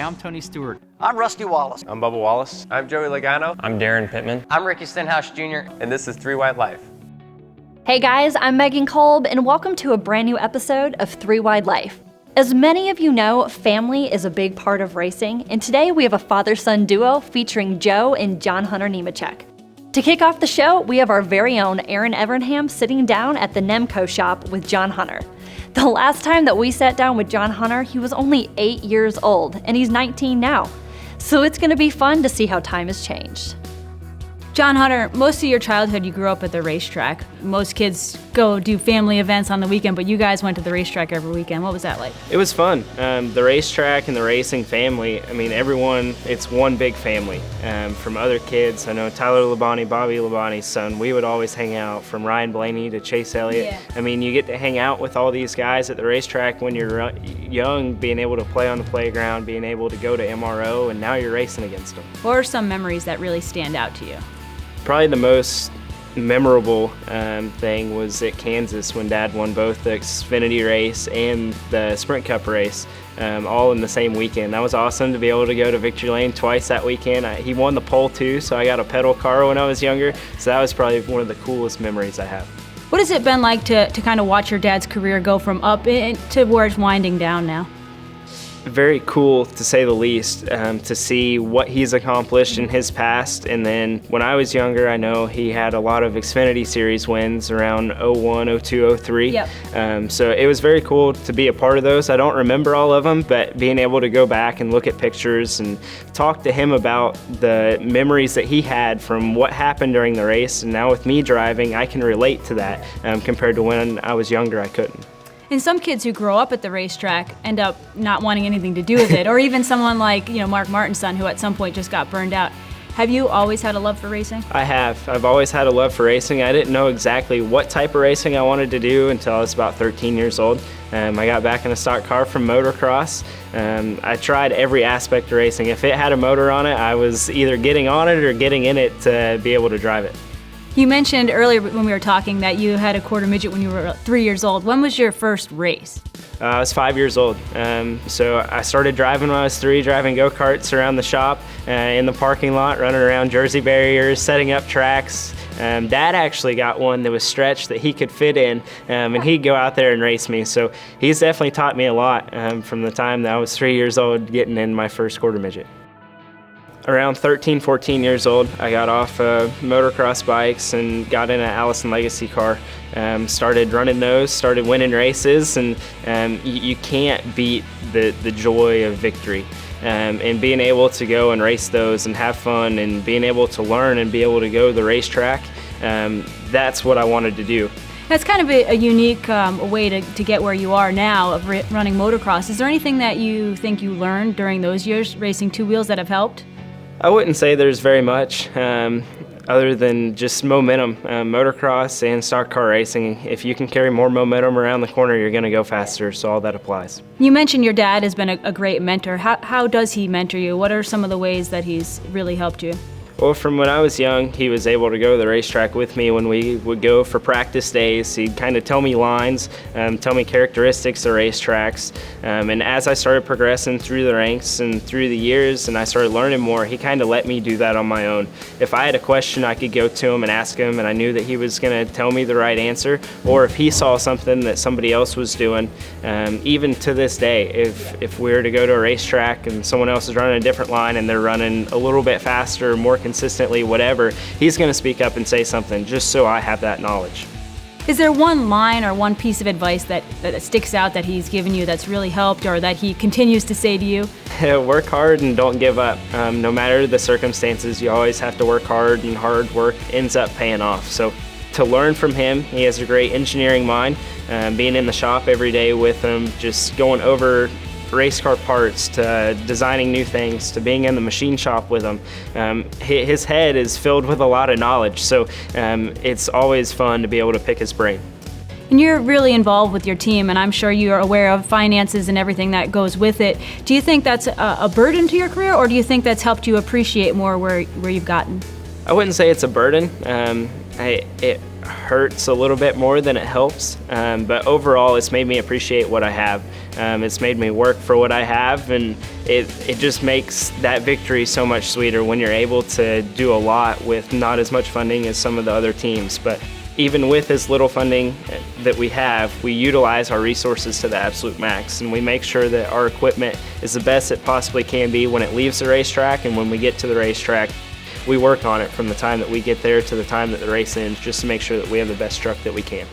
I'm Tony Stewart. I'm Rusty Wallace. I'm Bubba Wallace. I'm Joey Logano. I'm Darren Pittman. I'm Ricky Stenhouse Jr. And this is 3 Wide Life. Hey guys, I'm Megan Kolb, and welcome to a brand new episode of 3 Wide Life. As many of you know, family is a big part of racing, and today we have a father-son duo featuring Joe and John Hunter Nemechek. To kick off the show, we have our very own Erin Evernham sitting down at the Nemechek shop with John Hunter. The last time that we sat down with John Hunter, he was only 8 years old, and he's 19 now. So it's going to be fun to see how time has changed. John Hunter, most of your childhood you grew up at the racetrack. Most kids go do family events on the weekend, but you guys went to the racetrack every weekend. What was that like? It was fun. The racetrack and the racing family, I mean, everyone, it's one big family. From other kids, I know Tyler Labonte, Bobby Labonte's son, we would always hang out, from Ryan Blaney to Chase Elliott. Yeah. I mean, you get to hang out with all these guys at the racetrack when you're young, being able to play on the playground, being able to go to MRO, and now you're racing against them. What are some memories that really stand out to you? Probably the most memorable thing was at Kansas when Dad won both the Xfinity race and the Sprint Cup race, all in the same weekend. That was awesome to be able to go to Victory Lane twice that weekend. He won the pole too, so I got a pedal car when I was younger, so that was probably one of the coolest memories I have. What has it been like to kind of watch your dad's career go from up to where it's winding down now? Very cool, to say the least, to see what he's accomplished in his past. And then when I was younger, I know he had a lot of Xfinity Series wins around 01, 02, 03. Yep. So it was very cool to be a part of those. I don't remember all of them, but being able to go back and look at pictures and talk to him about the memories that he had from what happened during the race. And now with me driving, I can relate to that compared to when I was younger, I couldn't. And some kids who grow up at the racetrack end up not wanting anything to do with it, or even someone like, Mark Martin's son, who at some point just got burned out. Have you always had a love for racing? I have. I've always had a love for racing. I didn't know exactly what type of racing I wanted to do until I was about 13 years old. I got back in a stock car from motocross. I tried every aspect of racing. If it had a motor on it, I was either getting on it or getting in it to be able to drive it. You mentioned earlier when we were talking that you had a quarter midget when you were 3 years old. When was your first race? I was 5 years old. So I started driving when I was 3, driving go-karts around the shop, in the parking lot, running around Jersey barriers, setting up tracks. Dad actually got one that was stretched that he could fit in, and he'd go out there and race me. So he's definitely taught me a lot from the time that I was 3 years old getting in my first quarter midget. Around 13, 14 years old, I got off motocross bikes and got in an Allison Legacy car. Started running those, started winning races, and you can't beat the joy of victory. And being able to go and race those and have fun and being able to learn and be able to go to the racetrack, that's what I wanted to do. That's kind of a unique way to get where you are now of running motocross. Is there anything that you think you learned during those years racing two wheels that have helped? I wouldn't say there's very much other than just momentum. Motocross and stock car racing, if you can carry more momentum around the corner, you're going to go faster, so all that applies. You mentioned your dad has been a great mentor. How does he mentor you? What are some of the ways that he's really helped you? Well, from when I was young, he was able to go to the racetrack with me when we would go for practice days. He'd kind of tell me lines, tell me characteristics of racetracks. And as I started progressing through the ranks and through the years and I started learning more, he kind of let me do that on my own. If I had a question, I could go to him and ask him, and I knew that he was going to tell me the right answer. Or if he saw something that somebody else was doing, even to this day, if we were to go to a racetrack and someone else is running a different line and they're running a little bit faster, more consistently, whatever, he's going to speak up and say something just so I have that knowledge. Is there one line or one piece of advice that sticks out that he's given you that's really helped, or that he continues to say to you? Work hard and don't give up. No matter the circumstances, you always have to work hard, and hard work ends up paying off. So to learn from him, he has a great engineering mind. Being in the shop every day with him, just going over race car parts to designing new things to being in the machine shop with him. His head is filled with a lot of knowledge, so it's always fun to be able to pick his brain. And you're really involved with your team, and I'm sure you're aware of finances and everything that goes with it. Do you think that's a burden to your career, or do you think that's helped you appreciate more where you've gotten? I wouldn't say it's a burden. It hurts a little bit more than it helps, but overall it's made me appreciate what I have. It's made me work for what I have, and it just makes that victory so much sweeter when you're able to do a lot with not as much funding as some of the other teams. But even with as little funding that we have, we utilize our resources to the absolute max, and we make sure that our equipment is the best it possibly can be when it leaves the racetrack, and when we get to the racetrack, we work on it from the time that we get there to the time that the race ends, just to make sure that we have the best truck that we can.